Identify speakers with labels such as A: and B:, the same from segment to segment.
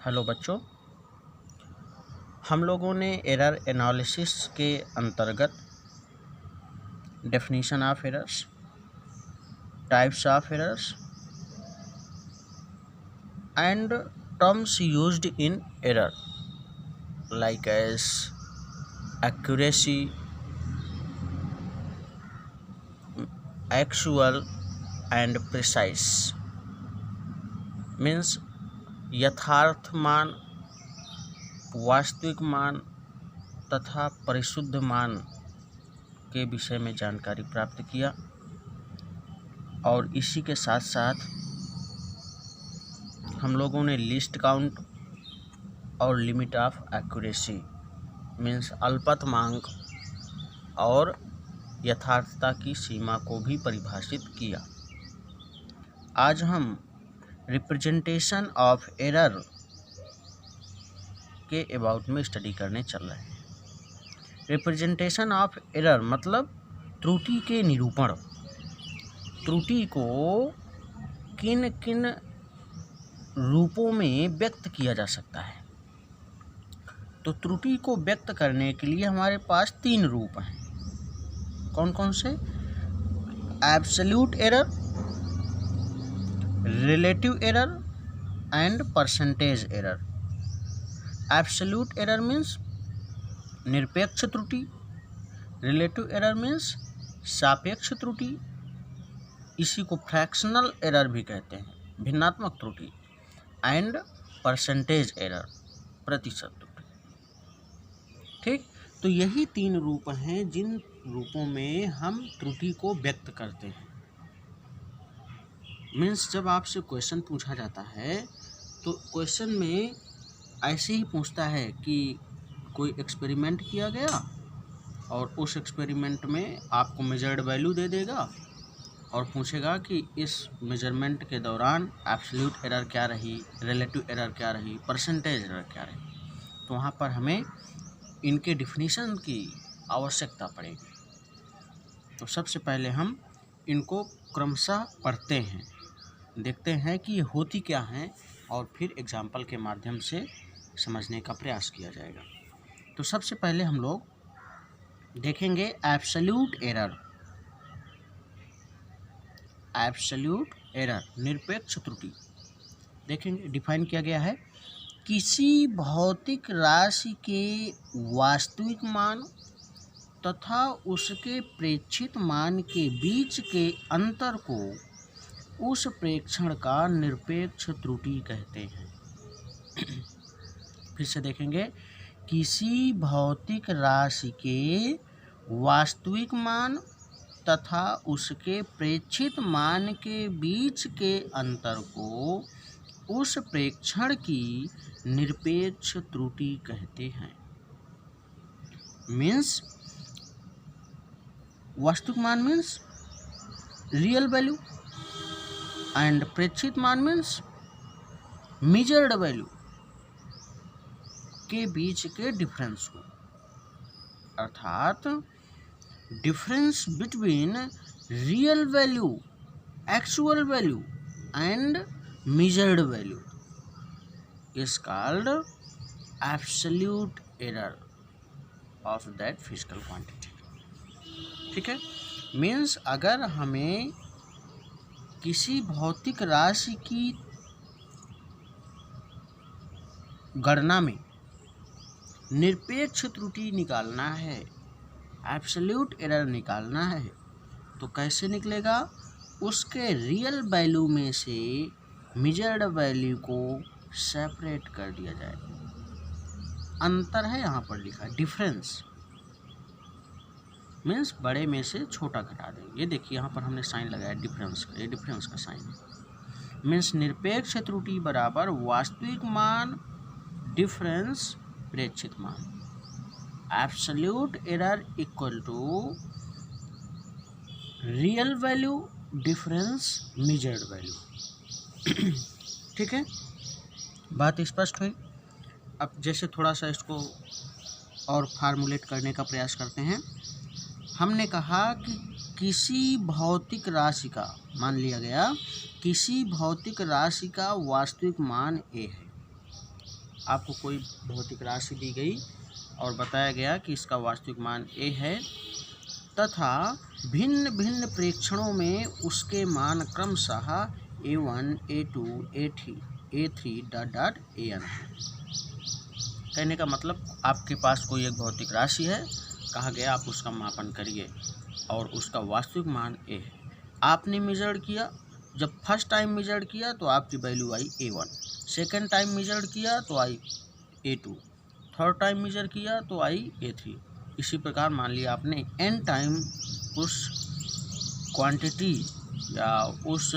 A: Hello बच्चों, हम लोगों ने एरर एनालिसिस के अंतर्गत definition of errors, types of errors and terms used in error like as accuracy, actual and precise means यथार्थ मान, वास्तविक मान तथा परिशुद्ध मान के विषय में जानकारी प्राप्त किया। और इसी के साथ साथ हम लोगों ने लिस्ट काउंट और लिमिट ऑफ एक्यूरेसी मीन्स अल्पतमांक और यथार्थता की सीमा को भी परिभाषित किया। आज हम रिप्रेजेंटेशन ऑफ एरर के अबाउट में स्टडी करने चल रहे हैं। रिप्रेजेंटेशन ऑफ एरर मतलब त्रुटि के निरूपण। त्रुटि को किन किन रूपों में व्यक्त किया जा सकता है। तो त्रुटि को व्यक्त करने के लिए हमारे पास 3 रूप हैं। कौन कौन से? Absolute error, relative error and percentage error. Absolute error means निरपेक्ष त्रुटि, रिलेटिव एरर मीन्स सापेक्ष त्रुटि, इसी को फ्रैक्शनल एरर भी कहते हैं, भिन्नात्मक त्रुटि, एंड परसेंटेज एरर, प्रतिशत त्रुटि। ठीक, तो यही 3 रूप हैं जिन रूपों में हम त्रुटि को व्यक्त करते हैं। मीन्स जब आपसे क्वेश्चन पूछा जाता है तो क्वेश्चन में ऐसे ही पूछता है कि कोई एक्सपेरिमेंट किया गया और उस एक्सपेरिमेंट में आपको मेजर्ड वैल्यू दे देगा और पूछेगा कि इस मेजरमेंट के दौरान एब्सोल्यूट एरर क्या रही, रिलेटिव एरर क्या रही, परसेंटेज एरर क्या रही। तो वहाँ पर हमें इनके डिफिनीशन की आवश्यकता पड़ेगी। तो सबसे पहले हम इनको क्रमशः पढ़ते हैं, देखते हैं कि ये होती क्या हैं और फिर एग्जाम्पल के माध्यम से समझने का प्रयास किया जाएगा। तो सबसे पहले हम लोग देखेंगे एब्सोल्यूट एरर। एब्सोल्यूट एरर निरपेक्ष त्रुटि देखेंगे। डिफाइन किया गया है, किसी भौतिक राशि के वास्तविक मान तथा उसके प्रेक्षित मान के बीच के अंतर को उस प्रेक्षण का निरपेक्ष त्रुटि कहते हैं। फिर से देखेंगे, किसी भौतिक राशि के वास्तविक मान तथा उसके प्रेक्षित मान के बीच के अंतर को उस प्रेक्षण की निरपेक्ष त्रुटि कहते हैं। मीन्स वास्तविक मान मीन्स रियल वैल्यू एंड प्रेक्षित मान मीन्स मेजर्ड वैल्यू के बीच के डिफरेंस को, अर्थात difference between real value, actual value and measured value is called absolute error of that physical quantity। ठीक है, मीन्स अगर हमें किसी भौतिक राशि की गणना में निरपेक्ष त्रुटि निकालना है, एब्सोल्यूट एरर निकालना है, तो कैसे निकलेगा? उसके रियल वैल्यू में से मेजर्ड वैल्यू को सेपरेट कर दिया जाए। अंतर है यहाँ पर लिखा, डिफरेंस मीन्स बड़े में से छोटा घटा दें। ये देखिए यहाँ पर हमने साइन लगाया डिफरेंस का, ये डिफरेंस का साइन है। मीन्स निरपेक्ष त्रुटि बराबर वास्तविक मान डिफरेंस प्रेक्षित मान। Absolute error equal to real value difference measured value. ठीक है, बात स्पष्ट हुई। अब जैसे थोड़ा सा इसको और फार्मूलेट करने का प्रयास करते हैं। हमने कहा कि किसी भौतिक राशि का, मान लिया गया किसी भौतिक राशि का वास्तविक मान ए है आपको कोई भौतिक राशि दी गई और बताया गया कि इसका वास्तविक मान ए है तथा भिन्न भिन्न प्रेक्षणों में उसके मान क्रमशः A1, A2, A3 dot AN है। कहने का मतलब आपके पास कोई एक भौतिक राशि है, कहा गया आप उसका मापन करिए और उसका वास्तविक मान ए है। आपने मेजर किया, जब फर्स्ट टाइम मेजर किया तो आपकी वैल्यू आई A1, सेकेंड टाइम मेजर किया तो आई A2, थर्ड टाइम मेजर किया तो आई A3। इसी प्रकार मान लिया आपने n टाइम उस क्वांटिटी या उस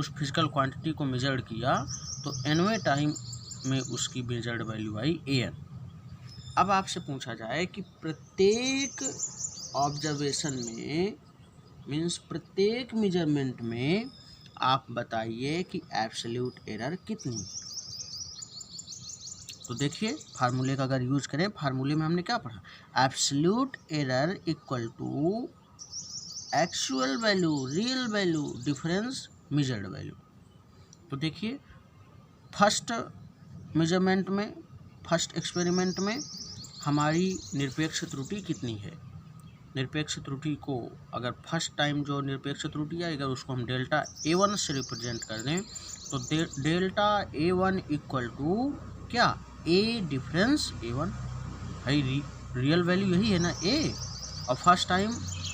A: फिजिकल क्वांटिटी को मेजर्ड किया तो nवें टाइम में उसकी मेजर्ड वैल्यू आई AN। अब आपसे पूछा जाए कि प्रत्येक ऑब्जर्वेशन में मीन्स प्रत्येक मेजरमेंट में आप बताइए कि एब्सोल्यूट एरर कितनी। तो देखिए फार्मूले का अगर यूज करें, फार्मूले में हमने क्या पढ़ा, absolute error equal to actual value, real value difference measured value. तो देखिए फर्स्ट मेजरमेंट में, फर्स्ट एक्सपेरिमेंट में हमारी निरपेक्ष त्रुटि कितनी है। निरपेक्ष त्रुटि को अगर फर्स्ट टाइम जो निरपेक्ष त्रुटि है अगर उसको हम डेल्टा A1 से रिप्रेजेंट कर दें तो डेल्टा A1 इक्वल टू क्या, A डिफरेंस A1 है। रियल वैल्यू यही है ना A, और फर्स्ट टाइम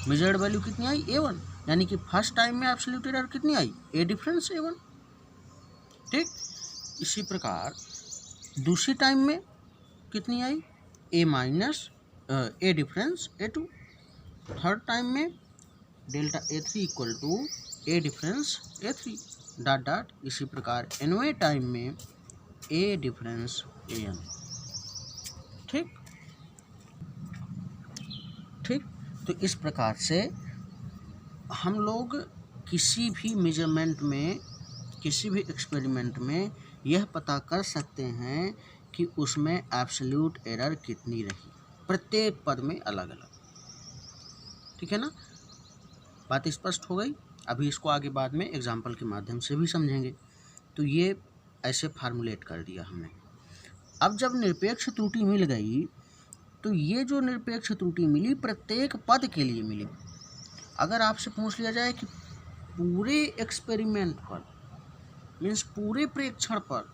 A: मेजर्ड वैल्यू कितनी आई A1, यानी कि फर्स्ट टाइम में एब्सोल्यूट एरर कितनी आई A डिफरेंस A1। ठीक, इसी प्रकार दूसरी टाइम में कितनी आई A minus A difference A2। Third time में delta A3 equal to A difference A3 dot. इसी प्रकार nवें टाइम में A डिफरेंस AN। ठीक, तो इस प्रकार से हम लोग किसी भी मेजरमेंट में, किसी भी एक्सपेरिमेंट में यह पता कर सकते हैं कि उसमें एब्सोल्यूट एरर कितनी रही, प्रत्येक पद में अलग अलग। ठीक है ना, बात स्पष्ट हो गई। अभी इसको आगे बाद में एग्जाम्पल के माध्यम से भी समझेंगे। तो ये ऐसे फार्मूलेट कर दिया हमने। अब जब निरपेक्ष त्रुटि मिल गई तो ये जो निरपेक्ष त्रुटि मिली प्रत्येक पद के लिए मिली। अगर आपसे पूछ लिया जाए कि पूरे एक्सपेरिमेंट पर मीन्स पूरे प्रेक्षण पर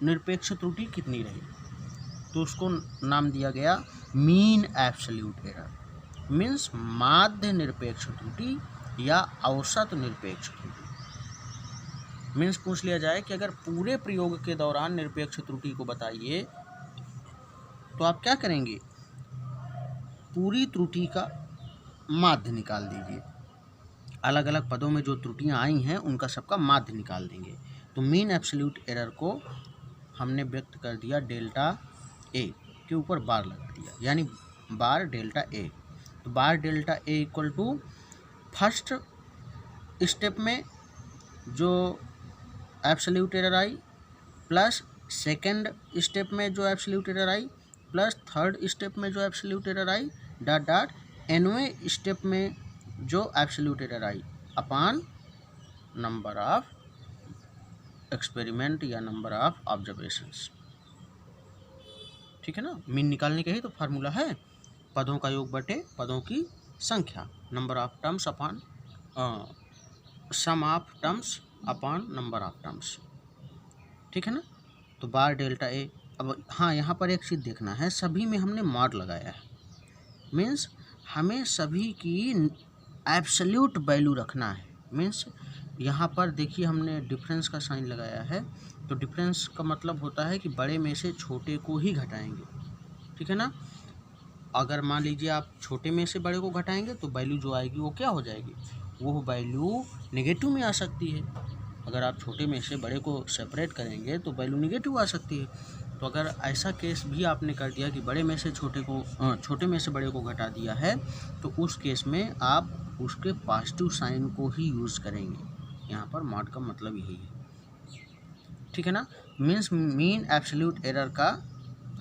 A: निरपेक्ष त्रुटि कितनी रही, तो उसको नाम दिया गया मीन एब्सोल्यूट एरर मीन्स माध्य निरपेक्ष त्रुटि या औसत निरपेक्ष त्रुटि। मीन्स पूछ लिया जाए कि अगर पूरे प्रयोग के दौरान निरपेक्ष त्रुटि को बताइए तो आप क्या करेंगे, पूरी त्रुटि का माध्य निकाल दीजिए। अलग अलग पदों में जो त्रुटियां आई हैं उनका सबका माध्य निकाल देंगे। तो मीन एब्सोल्यूट एरर को हमने व्यक्त कर दिया डेल्टा A के ऊपर बार लगा दिया, यानी बार डेल्टा A। तो बार delta A equal to first step में जो एब्सोल्यूट एरर आई प्लस सेकेंड स्टेप में जो एब्सोल्यूट एरर आई प्लस थर्ड स्टेप में जो एब्सोल्यूट एरर आई डॉट nवें स्टेप में जो एब्सोल्यूट एरर आई अपान नंबर ऑफ एक्सपेरिमेंट या नंबर ऑफ ऑब्जर्वेशंस। ठीक है ना, मीन निकालने के ही तो फार्मूला है, पदों का योग बटे पदों की संख्या, number of terms upon sum of terms upon number of terms. ठीक है ना, तो बार डेल्टा A। अब हाँ, यहाँ पर एक चीज़ देखना है, सभी में हमने मॉड लगाया है, मीन्स हमें सभी की एब्सोल्यूट वैल्यू रखना है। मीन्स यहाँ पर देखिए हमने डिफरेंस का साइन लगाया है, तो डिफरेंस का मतलब होता है कि बड़े में से छोटे को ही घटाएंगे। ठीक है ना, अगर मान लीजिए आप छोटे में से बड़े को घटाएंगे तो वैल्यू जो आएगी वो क्या हो जाएगी, वो वैल्यू नेगेटिव में आ सकती है। अगर आप छोटे में से बड़े को सेपरेट करेंगे तो वैल्यू नेगेटिव आ सकती है। तो अगर ऐसा केस भी आपने कर दिया कि बड़े में से छोटे में से बड़े को घटा दिया है तो उस केस में आप उसके पॉजिटिव साइन को ही यूज़ करेंगे। यहाँ पर मॉड का मतलब यही है। ठीक है ना, मीन्स मीन एब्सोल्यूट एरर का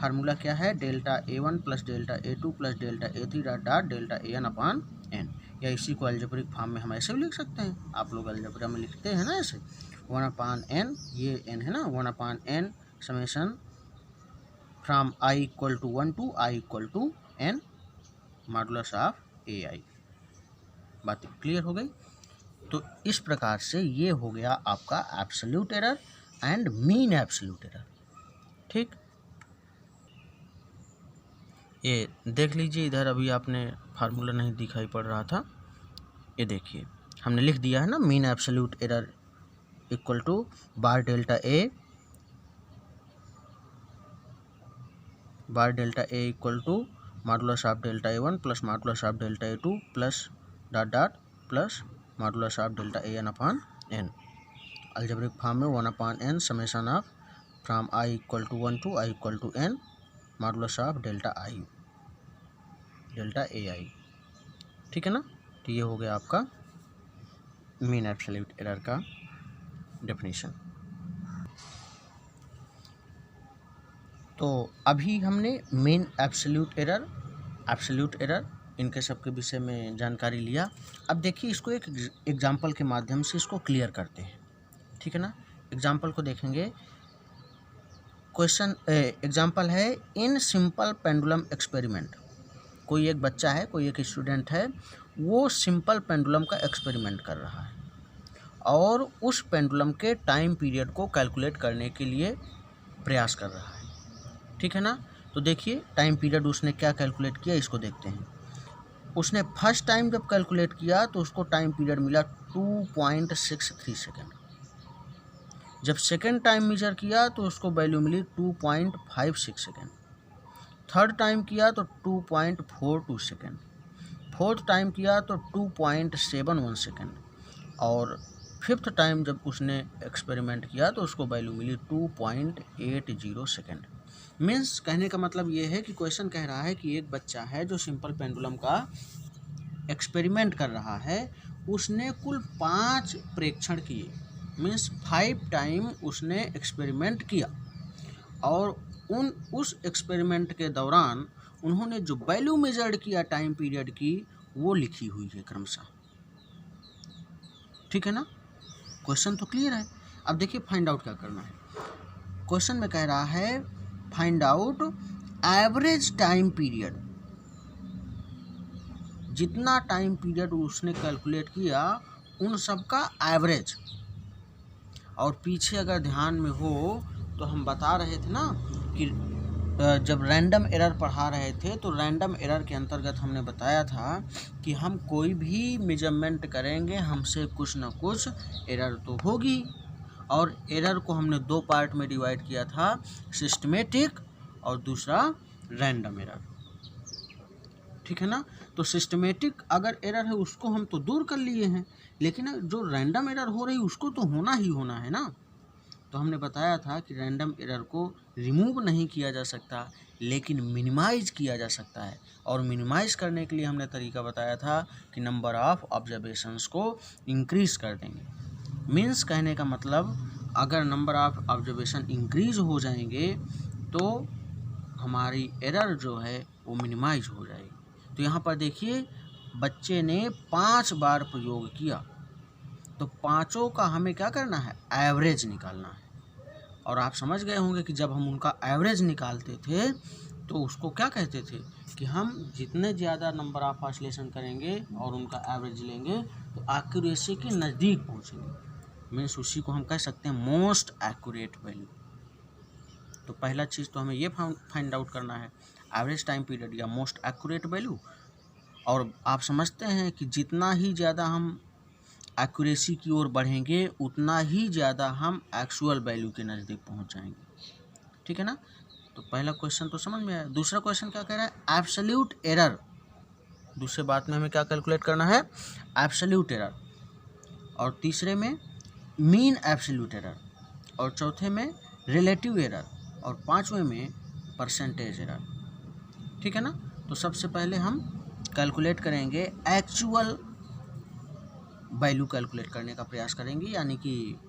A: फार्मूला क्या है, delta A1 plus delta A2 plus delta A3 dot delta AN upon N। या इसी को अलजेब्रिक फॉर्म में हम ऐसे भी लिख सकते हैं, आप लोग अलजेब्रा में लिखते हैं ना ऐसे। 1/n, ये n है ना, 1/n summation from i equal to 1 to i equal to n modulus of ai। बात क्लियर हो गई। तो इस प्रकार से ये हो गया आपका absolute error and mean absolute error. ठीक, ये देख लीजिए, इधर अभी आपने फार्मूला नहीं दिखाई पड़ रहा था, ये देखिए हमने लिख दिया है ना, mean absolute error equal to bar delta A equal to modulus of delta A1 plus modulus of delta A2 plus dot dot plus modulus of delta AN upon n। Algebraic form में 1/n summation of from i equal to 1 to i equal to n modulus of delta AI। ठीक है ना। तो ये हो गया आपका mean absolute error का डेफिनेशन। तो अभी हमने मीन एब्सोल्यूट एरर इनके सब के विषय में जानकारी लिया। अब देखिए इसको एक एग्जाम्पल के माध्यम से इसको क्लियर करते हैं। ठीक है ना। एग्जाम्पल को देखेंगे। क्वेश्चन एग्जाम्पल है, इन सिंपल पेंडुलम एक्सपेरिमेंट। कोई एक बच्चा है, कोई एक स्टूडेंट है, वो सिंपल पेंडुलम का एक्सपेरिमेंट कर रहा है और उस पेंडुलम के टाइम पीरियड को कैलकुलेट करने के लिए प्रयास कर रहा है। ठीक है ना। तो देखिए टाइम पीरियड उसने क्या कैलकुलेट किया, इसको देखते हैं। उसने फर्स्ट टाइम जब कैलकुलेट किया तो उसको टाइम पीरियड मिला 2.63 सेकेंड। जब सेकेंड टाइम मेजर किया तो उसको वैल्यू मिली 2.56 सेकेंड। थर्ड टाइम किया तो 2.42 सेकेंड। फोर्थ टाइम किया तो 2.71 सेकेंड। और फिफ्थ टाइम जब उसने एक्सपेरिमेंट किया तो उसको वैल्यू मिली 2.80 सेकेंड। मीन्स कहने का मतलब ये है कि क्वेश्चन कह रहा है कि एक बच्चा है जो सिंपल पेंडुलम का एक्सपेरिमेंट कर रहा है, उसने कुल 5 प्रेक्षण किए, मीन्स 5 टाइम उसने एक्सपेरिमेंट किया और उस एक्सपेरिमेंट के दौरान उन्होंने जो वैल्यू मेजर्ड किया टाइम पीरियड की वो लिखी हुई है क्रमशः। ठीक है ना। क्वेश्चन तो क्लियर है। अब देखिए फाइंड आउट क्या करना है। क्वेश्चन में कह रहा है find out average time period. जितना टाइम पीरियड उसने कैलकुलेट किया उन सब का एवरेज। और पीछे अगर ध्यान में हो तो हम बता रहे थे ना कि जब रैंडम एरर पढ़ा रहे थे तो रैंडम एरर के अंतर्गत हमने बताया था कि हम कोई भी मेजरमेंट करेंगे हमसे कुछ ना कुछ एरर तो होगी। और एरर को हमने 2 पार्ट में डिवाइड किया था, सिस्टमेटिक और दूसरा रैंडम एरर। ठीक है ना। तो सिस्टमेटिक अगर एरर है उसको हम तो दूर कर लिए हैं, लेकिन जो रैंडम एरर हो रही उसको तो होना ही होना है ना। तो हमने बताया था कि रैंडम एरर को रिमूव नहीं किया जा सकता लेकिन मिनिमाइज किया जा सकता है। और मिनिमाइज करने के लिए हमने तरीका बताया था कि नंबर ऑफ ऑब्जर्वेशंस को इंक्रीज़ कर देंगे। मीन्स कहने का मतलब अगर नंबर ऑफ ऑब्जर्वेशन इंक्रीज हो जाएंगे तो हमारी एरर जो है वो मिनिमाइज हो जाएगी। तो यहाँ पर देखिए बच्चे ने 5 बार प्रयोग किया तो पाँचों का हमें क्या करना है, एवरेज निकालना है। और आप समझ गए होंगे कि जब हम उनका एवरेज निकालते थे तो उसको क्या कहते थे कि हम जितने ज़्यादा नंबर ऑफ ऑसिलेशन करेंगे और उनका एवरेज लेंगे तो एक्यूरेसी के नज़दीक पहुँचेंगे। मीन्स उसी को हम कह सकते हैं मोस्ट एक्यूरेट वैल्यू। तो पहला चीज़ तो हमें ये फाइंड आउट करना है एवरेज टाइम पीरियड या मोस्ट एक्यूरेट वैल्यू। और आप समझते हैं कि जितना ही ज़्यादा हम एक्यूरेसी की ओर बढ़ेंगे उतना ही ज़्यादा हम एक्चुअल वैल्यू के नज़दीक पहुंच जाएंगे। ठीक है ना। तो पहला क्वेश्चन तो समझ में आया। दूसरा क्वेश्चन क्या कह रहा है, एब्सोल्यूट एरर। दूसरे बात में हमें क्या कैलकुलेट करना है, एब्सोल्यूट एरर। और तीसरे में मीन एब्सोल्यूट एरर। और चौथे में रिलेटिव एरर। और पाँचवें में परसेंटेज एरर। ठीक है ना। तो सबसे पहले हम कैलकुलेट करेंगे एक्चुअल वैल्यू कैलकुलेट करने का प्रयास करेंगे, यानी कि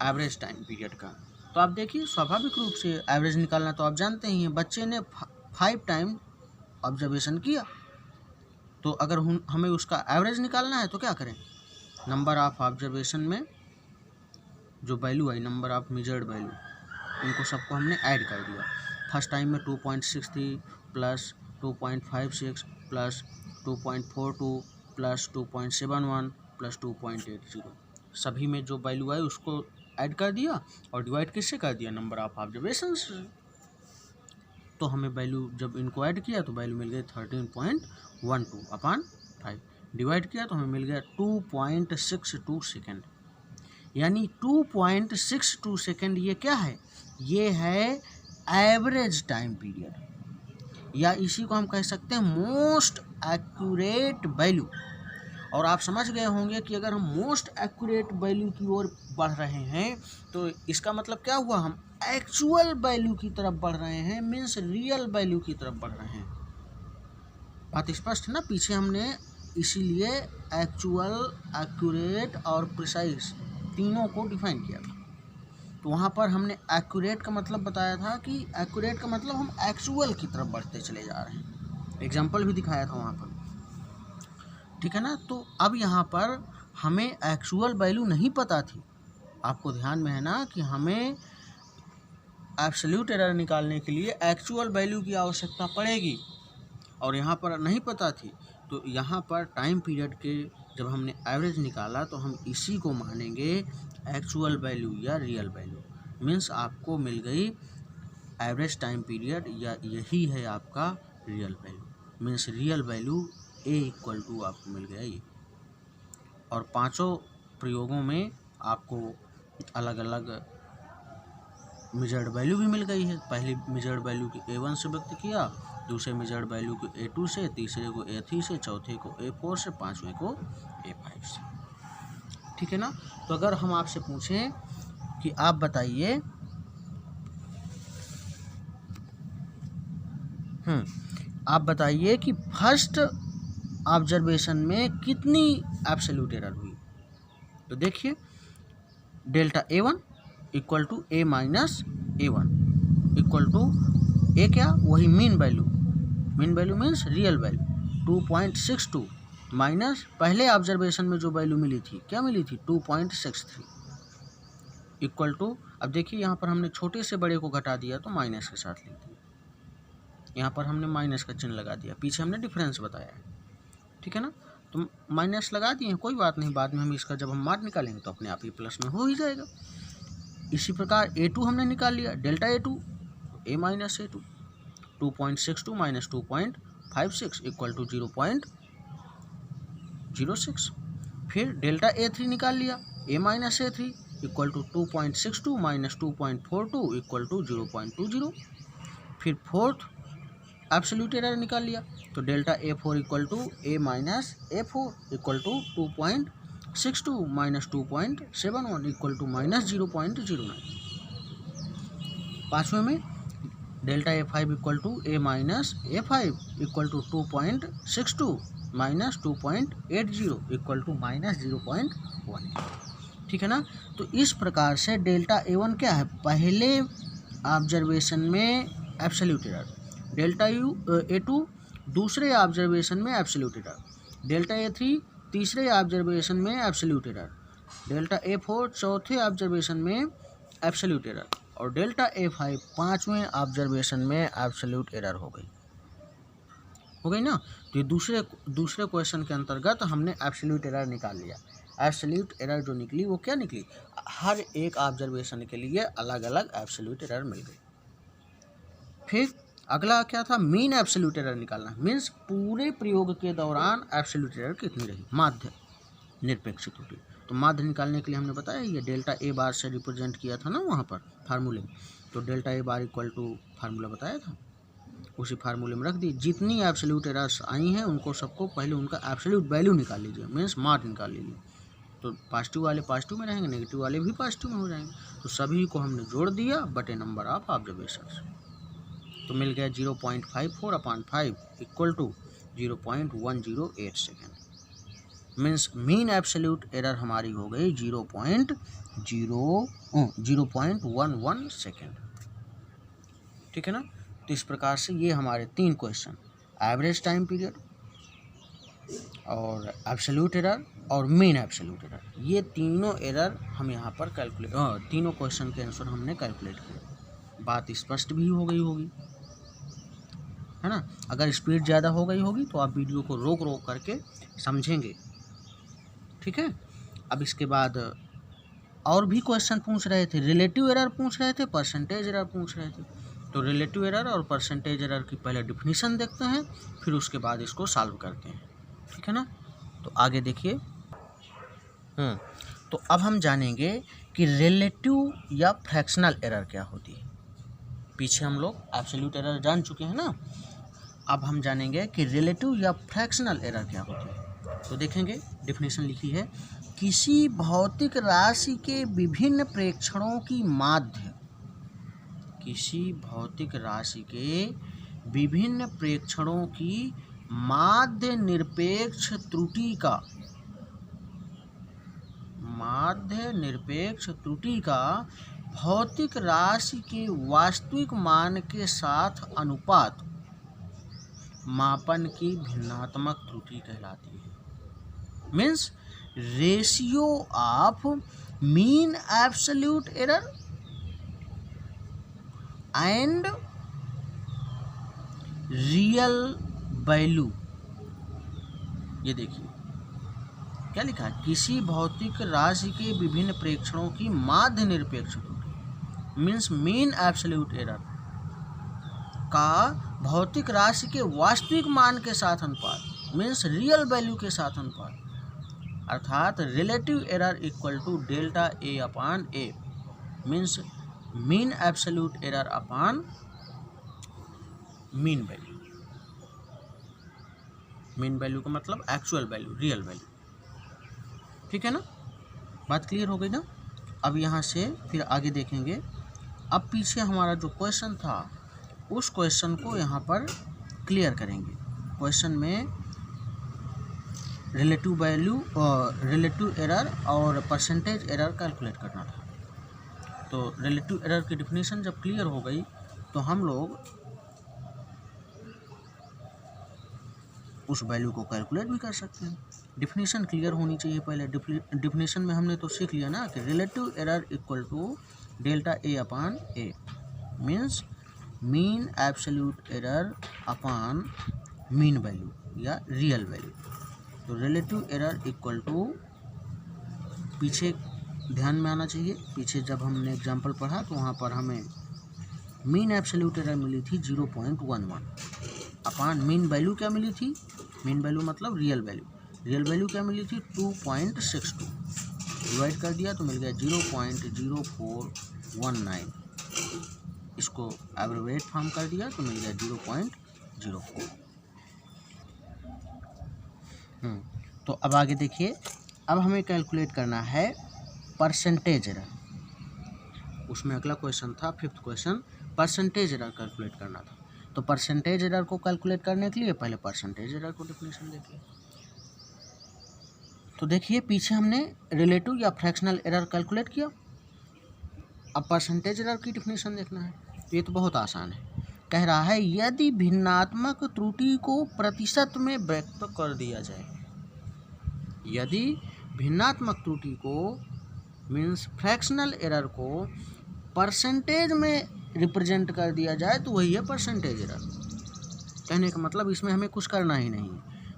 A: एवरेज टाइम पीरियड का। तो आप देखिए स्वाभाविक रूप से एवरेज निकालना तो आप जानते ही हैं। बच्चे ने 5 टाइम ऑब्जर्वेशन किया तो अगर हमें उसका एवरेज निकालना है तो क्या करें, नंबर ऑफ ऑब्जर्वेशन में जो value I, number of measured value, इनको सबको हमने ऐड कर दिया। फर्स्ट टाइम में 2.63 प्लस 2.56 प्लस 2.42 प्लस 2.71 प्लस 2.80, सभी में जो वैल्यू आई उसको ऐड कर दिया और डिवाइड किससे कर दिया, नंबर ऑफ ऑब्जर्वेशन से। तो हमें वैल्यू जब इनको ऐड किया तो वैल्यू मिल गई 13.12 अपॉन 5, डिवाइड किया तो हमें मिल गया 2.62 सेकेंड, यानी 2.62 सेकेंड ये क्या है, ये है एवरेज टाइम पीरियड, या इसी को हम कह सकते हैं मोस्ट एक्यूरेट वैल्यू। और आप समझ गए होंगे कि अगर हम मोस्ट एक्यूरेट वैल्यू की ओर बढ़ रहे हैं तो इसका मतलब क्या हुआ, हम एक्चुअल वैल्यू की तरफ बढ़ रहे हैं, मीन्स रियल वैल्यू की तरफ बढ़ रहे हैं। बात स्पष्ट है ना। पीछे हमने इसीलिए एक्चुअल, एक्यूरेट और प्रिसाइज तीनों को डिफाइन किया था। तो वहाँ पर हमने एक्यूरेट का मतलब बताया था कि एक्यूरेट का मतलब हम एक्चुअल की तरफ बढ़ते चले जा रहे हैं, एग्जाम्पल भी दिखाया था वहाँ पर, ठीक है ना। तो अब यहाँ पर हमें एक्चुअल वैल्यू नहीं पता थी, आपको ध्यान में है ना कि हमें एब्सोल्यूट एरर निकालने के लिए एक्चुअल वैल्यू की आवश्यकता पड़ेगी, और यहाँ पर नहीं पता थी। तो यहाँ पर टाइम पीरियड के जब हमने एवरेज निकाला तो हम इसी को मानेंगे एक्चुअल वैल्यू या रियल वैल्यू, मीन्स आपको मिल गई एवरेज टाइम पीरियड, या यही है आपका real value, means real value A equal to आपको मिल गया ये। और पांचों प्रयोगों में आपको अलग अलग मेजर्ड वैल्यू भी मिल गई है। पहली मेजर्ड वैल्यू की A1 से व्यक्त किया, दूसरे मेजर्ड वैल्यू को A2 से, तीसरे को A3 से, चौथे को A4 से, पांचवें को A5 से, ठीक है ना। तो अगर हम आपसे पूछें कि आप बताइए आप बताइए कि फर्स्ट ऑब्जर्वेशन में कितनी एब्सोल्यूट एरर हुई, तो देखिए delta A1 equal to A minus A1 equal to A क्या, वही mean value means real value 2.62 minus पहले ऑब्जर्वेशन में जो वैल्यू मिली थी, क्या मिली थी 2.63 इक्वल टू, अब देखिए यहाँ पर हमने छोटे से बड़े को घटा दिया तो माइनस के साथ लिख दिया, यहाँ पर हमने माइनस का चिन्ह लगा दिया, पीछे हमने डिफरेंस बताया है, ठीक है ना। तो माइनस लगा दिए, कोई बात नहीं, बाद में हम इसका जब हम मार्क निकालेंगे तो अपने आप ही प्लस में हो ही जाएगा। इसी प्रकार A2 हमने निकाल लिया, delta A2 A minus A2 2.62 minus 2.56 equal to 0.06। फिर डेल्टा A3 निकाल लिया, A minus A3 equal to 2.62 minus 2.42 equal to 0.20। फिर फोर्थ एब्सोल्यूट एरर निकाल लिया, तो delta A4 equal to A minus A4 equal to 2.62 minus 2.71 equal to minus 0.09। पाँचवें में delta A5 equal to A minus A5 equal to 2.62 minus 2.80 equal to minus 0.1, ठीक है ना। तो इस प्रकार से डेल्टा A1 क्या है, पहले ऑब्जर्वेशन में एब्सोल्यूट एरर, डेल्टा A2 दूसरे ऑब्जर्वेशन में एब्सोल्यूट एरर, डेल्टा A3 तीसरे ऑब्जर्वेशन में एब्सोल्यूट एरर, डेल्टा A4 चौथे ऑब्जर्वेशन में एब्सोल्यूट एरर, और डेल्टा A5 पाँचवें ऑब्जर्वेशन में एब्सोल्यूट एरर हो गई ना। तो ये दूसरे क्वेश्चन के अंतर्गत हमने एब्सोल्यूट एरर निकाल लिया। एब्सोल्यूट एरर जो निकली वो क्या निकली, हर एक ऑब्जर्वेशन के लिए अलग अलग एब्सोल्यूट एरर मिल गई। फिर अगला क्या था, मीन एब्सोल्यूट एरर निकालना, मीन्स पूरे प्रयोग के दौरान एब्सोल्यूट एरर कितनी रही, माध्य निरपेक्ष त्रुटि। तो माध्य निकालने के लिए हमने बताया ये डेल्टा A बार से रिप्रेजेंट किया था ना वहाँ पर फार्मूले में, तो delta A bar equal to formula बताया था, उसी फार्मूले में रख दी। जितनी एब्सोल्यूट एरर्स आई हैं उनको सबको पहले उनका एब्सोल्यूट वैल्यू निकाल लीजिए, मीन्स मार्क निकाल लीजिए। तो पॉजिटिव वाले पॉजिटिव में रहेंगे, नेगेटिव वाले भी पॉजिटिव में हो जाएंगे। तो सभी को हमने जोड़ दिया बटे नंबर ऑफ ऑब्जर्वेशन, तो मिल गया 0.54 upon 5 equal to 0.108 second, means mean absolute error हमारी हो गई 0.11 सेकेंड, ठीक है ना। तो इस प्रकार से ये हमारे 3 क्वेश्चन, एवरेज टाइम पीरियड और एब्सोल्यूट एरर और मीन एब्सोल्यूट एरर, ये तीनों एरर हम यहाँ पर तीनों क्वेश्चन के आंसर हमने कैलकुलेट किए। बात स्पष्ट भी हो गई होगी, है ना। अगर स्पीड ज़्यादा हो गई होगी तो आप वीडियो को रोक रोक करके समझेंगे, ठीक है। अब इसके बाद और भी क्वेश्चन पूछ रहे थे, रिलेटिव एरर पूछ रहे थे, परसेंटेज एरर पूछ रहे थे। तो रिलेटिव एरर और परसेंटेज एरर की पहले डिफिनीशन देखते हैं, फिर उसके बाद इसको सॉल्व करते हैं, ठीक है ना। तो आगे देखिए। तो अब हम जानेंगे कि रिलेटिव या फ्रैक्शनल एरर क्या होती है। पीछे हम लोग एब्सोल्यूट एरर जान चुके हैं ना, अब हम जानेंगे कि रिलेटिव या फ्रैक्शनल एरर क्या होती है। तो देखेंगे, डिफिनीशन लिखी है, किसी भौतिक राशि के विभिन्न प्रेक्षणों की माध्य, किसी भौतिक राशि के विभिन्न प्रेक्षणों की माध्य निरपेक्ष त्रुटि का भौतिक राशि के वास्तविक मान के साथ अनुपात मापन की भिन्नात्मक त्रुटि कहलाती है। Means ratio of mean absolute error and real value. ये देखिए क्या लिखा है, किसी भौतिक राशि के विभिन्न प्रेक्षणों की माध्य निरपेक्ष त्रुटि मीन्स मीन एब्सोल्यूट एरर का भौतिक राशि के वास्तविक मान के साथ अनुपात मीन्स रियल वैल्यू के साथ अनुपात, अर्थात relative error equal to delta A upon A means mean absolute error upon mean value. Mean value का मतलब एक्चुअल वैल्यू, रियल वैल्यू, ठीक है ना। बात क्लियर हो गई ना। अब यहाँ से फिर आगे देखेंगे। अब पीछे हमारा जो क्वेश्चन था उस क्वेश्चन को यहाँ पर क्लियर करेंगे। क्वेश्चन में रिलेटिव वैल्यू और रिलेटिव एरर और परसेंटेज एरर कैलकुलेट करना था। तो रिलेटिव एरर की डिफिनीशन जब क्लियर हो गई तो हम लोग उस वैल्यू को कैलकुलेट भी कर सकते हैं। डिफिनीशन क्लियर होनी चाहिए पहले। डिफिनीशन में हमने तो सीख लिया ना कि relative error equal to delta A upon A means mean absolute error upon mean value या रियल वैल्यू। तो रिलेटिव एरर इक्वल टू, पीछे ध्यान में आना चाहिए, पीछे जब हमने एग्जाम्पल पढ़ा तो वहाँ पर हमें मीन एब्सोल्यूट एरर मिली थी 0.11 अपान मीन वैल्यू क्या मिली थी, मीन वैल्यू मतलब रियल वैल्यू, रियल वैल्यू क्या मिली थी 2.62, डिवाइड कर दिया तो मिल गया 0.0419, इसको एब्रिविएट फॉर्म कर दिया तो मिल गया 0.04। तो अब आगे देखिए, अब हमें कैलकुलेट करना है परसेंटेज एरर। उसमें अगला क्वेश्चन था, fifth question, percentage error calculate करना था। तो परसेंटेज एरर को कैलकुलेट करने के लिए पहले परसेंटेज एरर को डिफिनेशन देखिए। तो देखिए पीछे हमने रिलेटिव या फ्रैक्शनल एरर कैलकुलेट किया, अब परसेंटेज एरर की डिफिनेशन देखना है। तो ये तो बहुत आसान है, कह रहा है यदि भिन्नात्मक त्रुटि को प्रतिशत में व्यक्त कर दिया जाए, यदि भिन्नात्मक त्रुटि को मीन्स फ्रैक्शनल एरर को परसेंटेज में रिप्रेजेंट कर दिया जाए तो वही है परसेंटेज एरर। कहने का मतलब इसमें हमें कुछ करना ही नहीं,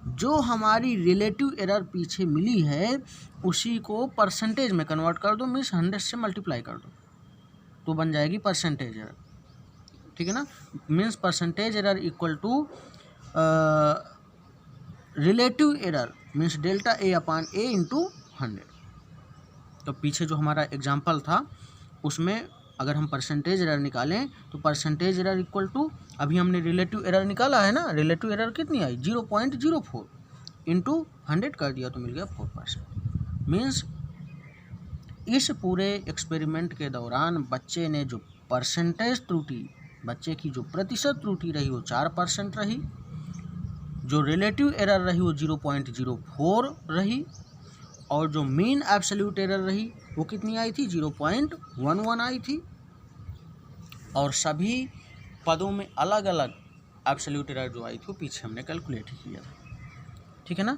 A: जो हमारी रिलेटिव एरर पीछे मिली है उसी को परसेंटेज में कन्वर्ट कर दो, मीन्स 100 से मल्टीप्लाई कर दो तो बन जाएगी परसेंटेज एरर, ठीक है ना। Means percentage error equal to relative error means delta A upon A into 100। तो पीछे जो हमारा एग्जाम्पल था उसमें अगर हम परसेंटेज एरर निकालें तो परसेंटेज एरर इक्वल टू, अभी हमने रिलेटिव एरर निकाला है ना, रिलेटिव एरर कितनी आई 0.04 इंटू 100 कर दिया तो मिल गया 4%। मीन्स इस पूरे एक्सपेरिमेंट के दौरान बच्चे ने जो परसेंटेज त्रुटि, बच्चे की जो प्रतिशत त्रुटि रही वो 4% रही, जो रिलेटिव एरर रही वो 0.04 रही, और जो मीन एब्सोल्यूट एरर रही वो कितनी आई थी 0.11 आई थी, और सभी पदों में अलग अलग एब्सोल्यूट एरर जो आई थी वो पीछे हमने कैलकुलेट किया था, ठीक है ना।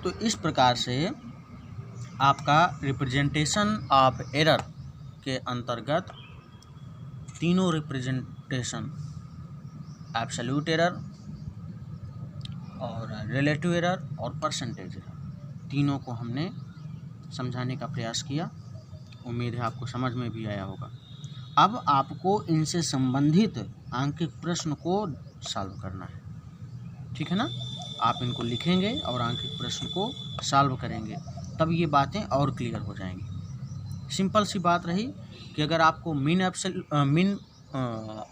A: तो इस प्रकार से आपका रिप्रेजेंटेशन ऑफ एरर के अंतर्गत तीनों रिप्रेजेंटेशन, एब्सोल्यूट एरर और रिलेटिव एरर और परसेंटेज एरर, तीनों को हमने समझाने का प्रयास किया। उम्मीद है आपको समझ में भी आया होगा। अब आपको इनसे संबंधित आंकिक प्रश्न को सॉल्व करना है, ठीक है ना। आप इनको लिखेंगे और आंकिक प्रश्न को सॉल्व करेंगे, तब ये बातें और क्लियर हो जाएंगी। सिंपल सी बात रही कि अगर आपको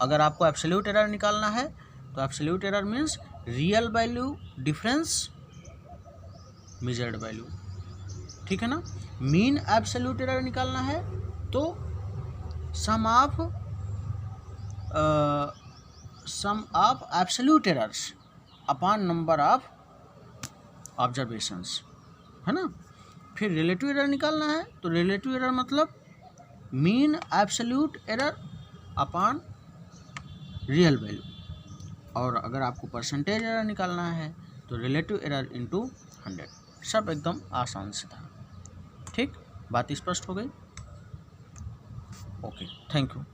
A: अगर आपको एब्सोल्यूट एरर निकालना है तो absolute error means real value difference measured value, ठीक है ना। मीन एब्सोल्यूट एरर निकालना है तो sum of absolute errors upon number of observations, है ना। फिर रिलेटिव एरर निकालना है तो रिलेटिव एरर मतलब mean absolute error upon real value. और अगर आपको परसेंटेज एरर निकालना है तो रिलेटिव एरर इंटू 100। सब एकदम आसान से था, ठीक। बात स्पष्ट हो गई। Okay, thank you.